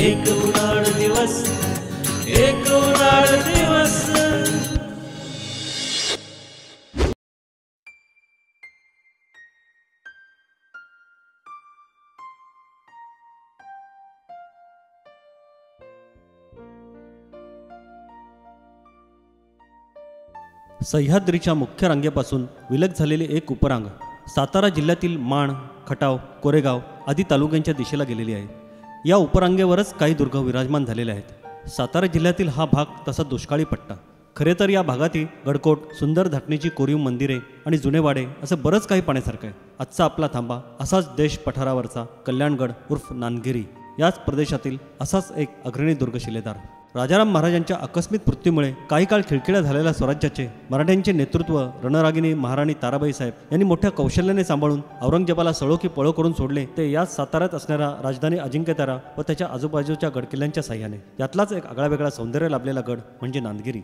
एक उन्हाळ दिवस, एक उन्हाळ दिवस. सह्याद्रीच्या मुख्य रांगेपासून विलग झालेले एक उपरांग सातारा जिल्ह्यातील माण, खटाव, कोरेगाव आदी तालुक्यांच्या दिशेला गेलेली आहे. या उपरांगेवरच काही दुर्ग विराजमान झालेले आहेत. सातारा जिल्ह्यातील हा भाग तसा दुष्काळी पट्टा. खरे तर या भागातील गडकोट, सुंदर धाटणीची कोरीव मंदिरे आणि जुने वाडे असं बरंच काही पाहण्यासारखं आहे. आजचा आपला थांबा असाच देश पठारावरचा कल्याणगड उर्फ नांदगिरी याच प्रदेशातील असाच एक अग्रणी दुर्ग शिलेदार. राजाराम महाराजांच्या आकस्मिक मृत्यूमुळे काही काळ खिळखिळ्या झालेल्या स्वराज्याचे मराठ्यांचे नेतृत्व रणरागिनी महाराणी ताराबाई साहेब यांनी मोठ्या कौशल्याने सांभाळून औरंगजेबाला सळो की पळो करून सोडले, ते याच साताऱ्यात असणाऱ्या राजधानी अजिंक्यतारा व त्याच्या आजूबाजूच्या गडकिल्ल्यांच्या साह्याने. यातलाच एक आगळावेगळा सौंदर्य लाभलेला गड म्हणजे नांदगिरी.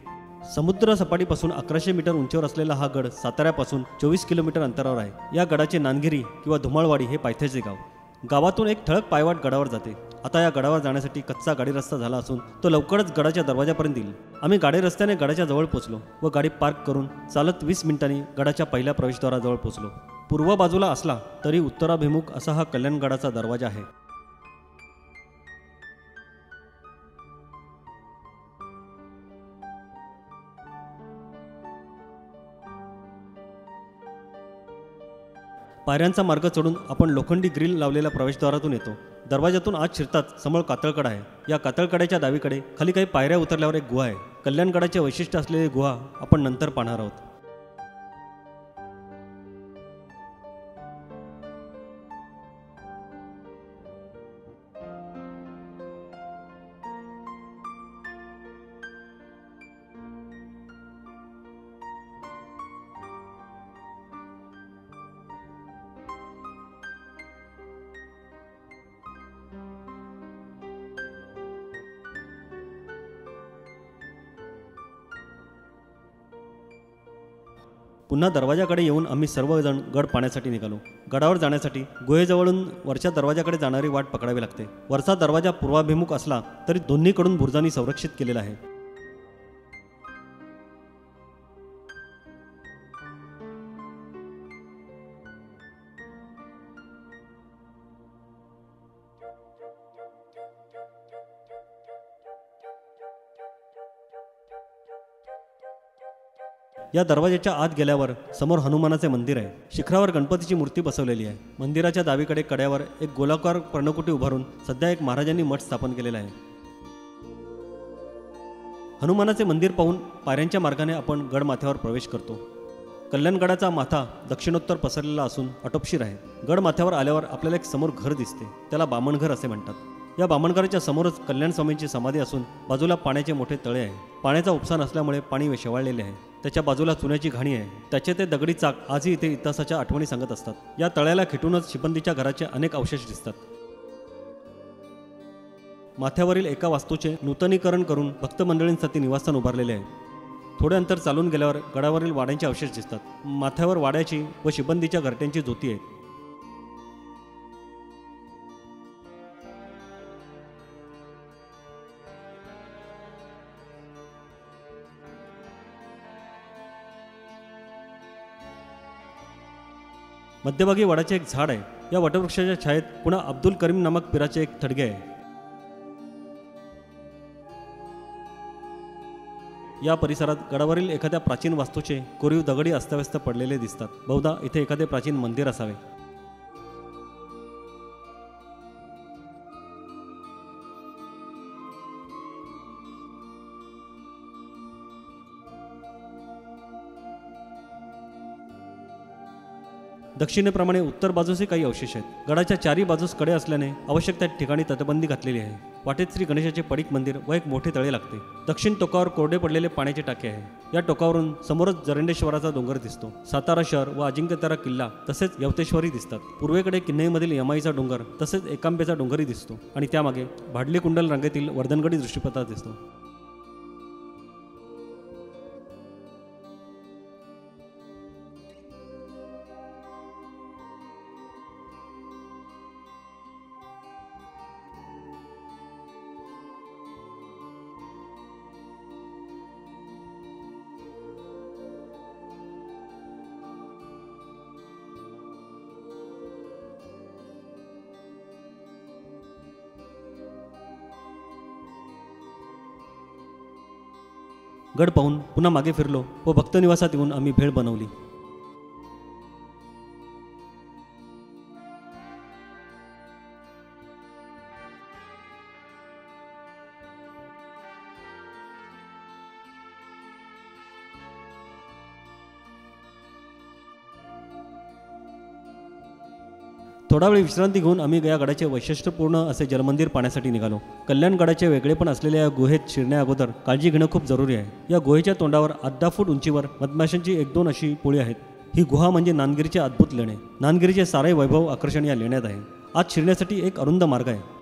समुद्र सपाटीपासून 1100 मीटर उंचीवर असलेला हा गड साताऱ्यापासून 24 किलोमीटर अंतरावर आहे. या गडाचे नांदगिरी किंवा धुमाळवाडी हे पायथ्याचे गाव. गावातून एक ठळक पायवाट गडावर जाते. आता या गडावर जाण्यासाठी कच्चा गाडी रस्ता झाला असून तो लवकरच गडाच्या दरवाजापर्यंत येईल. आम्ही गाडी रस्त्याने गडाच्या जवळ पोहोचलो व गाडी पार्क करून चालत 20 मिनिटांनी गडाच्या पहिल्या प्रवेशद्वाराजवळ पोहोचलो. पूर्व बाजूला असला तरी उत्तराभिमुख असा हा कल्याणगडाचा दरवाजा आहे. पायऱ्यांचा मार्ग चढून आपण लोखंडी ग्रिल लावलेल्या प्रवेशद्वारातून येतो. दरवाजातून आत शिरताच समोर कातळकडा आहे. या कातळकड्याच्या डावीकडे खाली काही पायऱ्या उतरल्यावर एक गुहा आहे. कल्याणगडाचे वैशिष्ट्य असलेली गुहा आपण नंतर पाहणार आहोत. पुन्हा दरवाजाकडे येऊन आम्ही सर्वजण गड पाहण्यासाठी निघालो. गडावर जाण्यासाठी गुहेजवळून वरच्या दरवाजाकडे जाणारी वाट पकडावी लागते. वरचा दरवाजा पूर्वाभिमुख असला तरी दोन्हीकडून बुरुजांनी संरक्षित केलेला आहे. या दरवाजाच्या आत गेल्यावर समोर हनुमानाचे मंदिर आहे. शिखरावर गणपतीची मूर्ती बसवलेली आहे. मंदिराच्या डावीकडे कड्यावर एक गोलाकार पर्णकुटी उभारून सध्या एक महाराजांनी मठ स्थापन केलेला आहे. हनुमानाचे मंदिर पाहून पायऱ्यांच्या मार्गाने आपण गडमाथ्यावर प्रवेश करतो. कल्याणगडाचा माथा दक्षिणोत्तर पसरलेला असून आटोपशीर आहे. गडमाथ्यावर आल्यावर आपल्याला एक समोर घर दिसते. त्याला बामणघर असे म्हणतात. या बामणघराच्या समोरच कल्याण स्वामींची समाधी असून बाजूला पाण्याचे मोठे तळे आहे. पाण्याचा उपसा नसल्यामुळे पाणी शेवाळलेले आहे. त्याच्या बाजूला चुन्याची घाणी आहे. त्याचे ते दगडी चाक आजही इथे इतिहासाच्या आठवणी सांगत असतात. या तळ्याला खिटूनच शिबंदीच्या घराचे अनेक अवशेष दिसतात. माथ्यावरील एका वास्तूचे नूतनीकरण करून भक्त मंडळींसाठी निवासस्थान उभारलेले आहे. थोडे अंतर चालून गेल्यावर गडावरील वाड्यांचे अवशेष दिसतात. माथ्यावर वाड्याची व शिबंदीच्या घरट्यांची ज्योती आहे. मध्यभागी वडाचे एक झाड आहे. या वटवृक्षाच्या छायेत पुन्हा अब्दुल करीम नामक पीराचे एक थडगे आहे. या परिसरात गडावरील एखाद्या प्राचीन वास्तूचे कोरीव दगडी अस्ताव्यस्त पडलेले दिसतात. बहुधा इथे एखादे प्राचीन मंदिर असावे. दक्षिणेप्रमाणे उत्तर बाजूसही काही अवशेष आहेत. गडाच्या चारी बाजूस कडे असल्याने आवश्यक त्या ठिकाणी तटबंदी घातलेली आहे. वाटेत श्री गणेशाचे पडीक मंदिर व एक मोठे तळे लागते. दक्षिण टोकावर कोरडे पडलेले पाण्याचे टाके आहे. या टोकावरून समोरच जरंडेश्वराचा डोंगर दिसतो. सातारा शहर व अजिंक्यतारा किल्ला तसेच यवतेश्वरी दिसतात. पूर्वेकडे किन्नईमधील यमाईचा डोंगर तसेच एकांबेचा डोंगरही दिसतो आणि त्यामागे भाडली कुंडल रांगेतील वर्धनगडी दृष्टीपथात दिसतो. गड पाहून पुन्हा मागे फिरलो व भक्तनिवासात येऊन आम्ही भेळ बनवली. थोडा वेळ विश्रांती घेऊन आम्ही या गडाचे वैशिष्ट्यपूर्ण असे जलमंदिर पाहण्यासाठी निघालो. कल्याण गडाचे वेगळेपण असलेल्या या गुहेत शिरण्या अगोदर काळजी घेणं खूप जरुरी आहे. या गुहेच्या तोंडावर 10 फूट उंचीवर मधमाशांची 1-2 अशी पोळी आहेत. ही गुहा म्हणजे नानगिरीचे अद्भुत लेणे. नानगिरीचे सारे वैभव आकर्षण या लेण्यात आहे. आत शिरण्यासाठी एक अरुंद मार्ग आहे.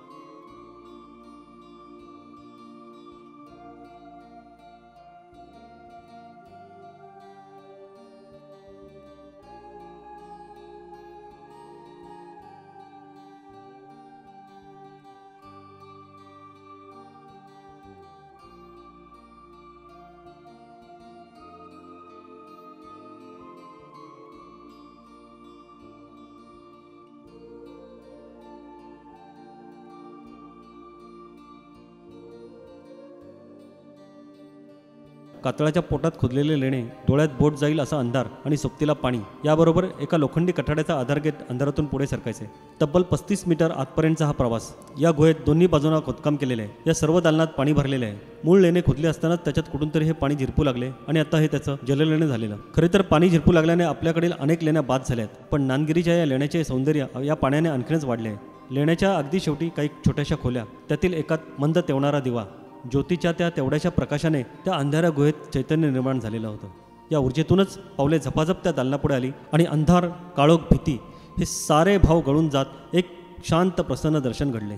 कातळाच्या पोटात खोदलेले लेणे, डोळ्यात बोट जाईल असा अंधार आणि सोबतीला पाणी, याबरोबर एका लोखंडी कठाड्याचा आधार घेत अंधारातून पुढे सरकायचे. तब्बल 35 मीटर आतपर्यंतचा हा प्रवास. या गुहेत दोन्ही बाजूंना खोदकाम केलेले आहे. या सर्व दालनात पाणी भरलेले आहे. मूळ लेणे खोदले असतानाच त्याच्यात कुठून तरी हे पाणी झिरपू लागले आणि आता हे त्याचं जललेणे झालेलं. खरे तर पाणी झिरपू लागल्याने आपल्याकडील अनेक लेण्या बाद झाल्या आहेत, पण नानगिरीच्या या लेण्याचे सौंदर्य या पाण्याने आणखीनच वाढले आहे. लेण्याच्या अगदी शेवटी काही छोट्याशा खोल्या, त्यातील एकात मंद तेवणारा दिवा. ज्योतीच्या त्या तेवढ्याशा प्रकाशाने त्या अंधाऱ्या गुहेत चैतन्य निर्माण झालेलं होतं. या ऊर्जेतूनच पावले झपाझप त्या दालनापुढे आली आणि अंधार, काळोख, भीती हे सारे भाव गळून जात एक शांत प्रसन्न दर्शन घडले.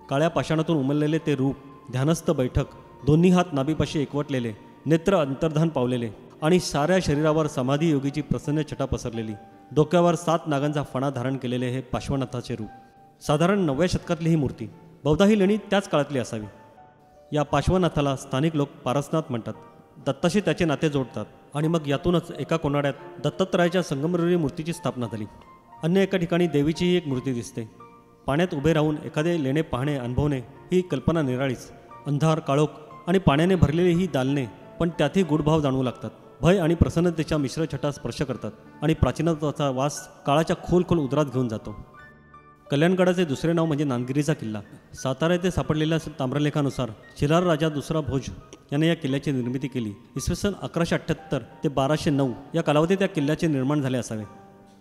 काळ्या पाषाणातून उमललेले ते रूप, ध्यानस्थ बैठक, दोन्ही हात नाभीपाशी एकवटलेले, नेत्र अंतर्धान पावलेले आणि साऱ्या शरीरावर समाधी योगीची प्रसन्न छटा पसरलेली, डोक्यावर 7 नागांचा फणा धारण केलेले हे पार्श्वनाथाचे रूप. साधारण 9व्या शतकातली ही मूर्ती. बहुधा ही लेणी त्याच काळातली असावी. या पार्श्वनाथाला स्थानिक लोक पारसनाथ म्हणतात. दत्ताशी त्याचे नाते जोडतात आणि मग यातूनच एका कोनाड्यात दत्तात्रयाच्या संगमरवरी मूर्तीची स्थापना झाली. अन्य एका ठिकाणी देवीचीही एक मूर्ती दिसते. पाण्यात उभे राहून एखादे लेणे पाहणे, अनुभवणे ही कल्पना निराळीच. अंधार, काळोख आणि पाण्याने भरलेली ही दालने, पण त्यातही गुढभाव जाणवू लागतात. भय आणि प्रसन्नतेच्या मिश्र छटा स्पर्श करतात आणि प्राचीनत्वाचा वास काळाच्या खोल खोल उदरात घेऊन जातो. कल्याणगडाचे दुसरे नाव म्हणजे नानगिरीचा किल्ला. सातारा येथे सापडलेल्या ताम्रलेखानुसार शिलार राजा दुसरा भोज याने या किल्ल्याची निर्मिती केली. इसवी सन 1178 ते 1209 या कालावधीत त्या किल्ल्याचे निर्माण झाले असावे.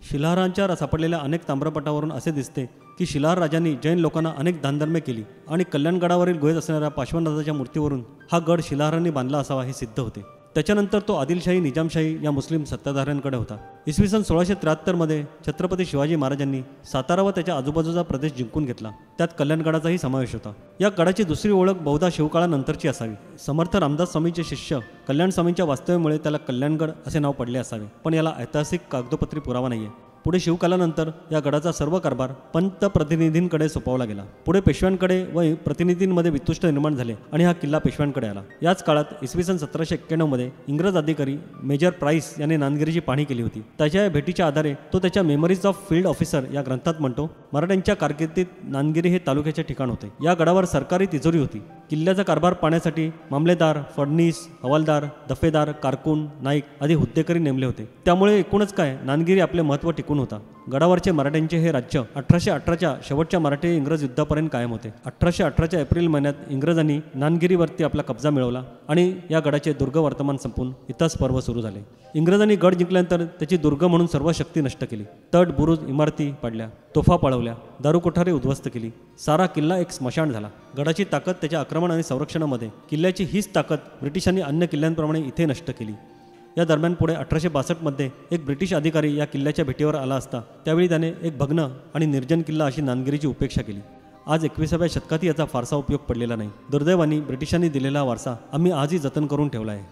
शिलाहारांच्या सापडलेल्या अनेक ताम्रपटावरून असे दिसते की शिलाहार राजांनी जैन लोकांना अनेक दानधर्मे केली आणि कल्याणगडावरील गुहेत असणाऱ्या पार्श्वनाथाच्या मूर्तीवरून हा गड शिलाहारांनी बांधला असावा हे सिद्ध होते. त्याच्यानंतर तो आदिलशाही, निजामशाही या मुस्लिम सत्ताधाऱ्यांकडे होता. इसवी सन 1673 छत्रपती शिवाजी महाराजांनी सातारा व त्याच्या आजूबाजूचा प्रदेश जिंकून घेतला. त्यात कल्याणगडाचाही समावेश होता. या गडाची दुसरी ओळख बहुधा शिवकाळानंतरची असावी. समर्थ रामदास स्वामींचे शिष्य कल्याण स्वामींच्या वास्तव्यामुळे त्याला कल्याणगड असे नाव पडले असावे, पण याला ऐतिहासिक कागदोपत्री पुरावा नाहीये. पुढे शिवकालानंतर या गडाचा सर्व कारभार पंत प्रतिनिधींकडे सोपवला गेला. पुढे पेशव्यांकडे व प्रतिनिधींमध्ये वितुष्ट निर्माण झाले आणि हा किल्ला पेशव्यांकडे आला. याच काळात इसवी सन 1791 इंग्रज अधिकारी मेजर प्राइस याने नानगिरीची पाहणी केली होती. त्याच्या या भेटीच्या आधारे तो त्याच्या मेमरीज ऑफ फील्ड ऑफिसर या ग्रंथात म्हणतो, मराठ्यांच्या कारकिर्दीत नानगिरी हे तालुक्याचे ठिकाण होते. या गडावर सरकारी तिजोरी होती. किल्ल्याचा कारभार पाहण्यासाठी मामलेदार, फडणीस, हवालदार, दफेदार, कारकून, नाईक आदी हुद्देकरी नेमले होते. त्यामुळे एकूणच काय, नानगिरी आपले महत्त्व टिकून होता. गडावरचे मराठ्यांचे हे राज्य 1818च्या शेवटच्या मराठी इंग्रज युद्धापर्यंत कायम होते. 1818च्या एप्रिल महिन्यात इंग्रजांनी नानगिरीवरती आपला कब्जा मिळवला आणि या गडाचे दुर्ग वर्तमान संपून इथंच पर्व सुरू झाले. इंग्रजांनी गड जिंकल्यानंतर त्याची दुर्ग म्हणून सर्व शक्ती नष्ट केली. तट, बुरुज, इमारती पाडल्या, तोफा पळवल्या, दारूकोठारे उद्ध्वस्त केली. सारा किल्ला एक स्मशान झाला. गडाची ताकद त्याच्या आक्रमण आणि संरक्षणामध्ये, किल्ल्याची हीच ताकद ब्रिटिशांनी अन्य किल्ल्यांप्रमाणे इथे नष्ट केली. या दरम्यान पुढे 1862 एक ब्रिटिश अधिकारी या किल्ल्याच्या भेटीवर आला असता त्यावेळी त्याने एक भग्न आणि निर्जन किल्ला अशी नानगिरीची उपेक्षा केली. आज 21व्या शतकातही याचा फारसा उपयोग पडलेला नाही. दुर्दैवाने ब्रिटिशांनी दिलेला वारसा आम्ही आजही जतन करून ठेवला आहे.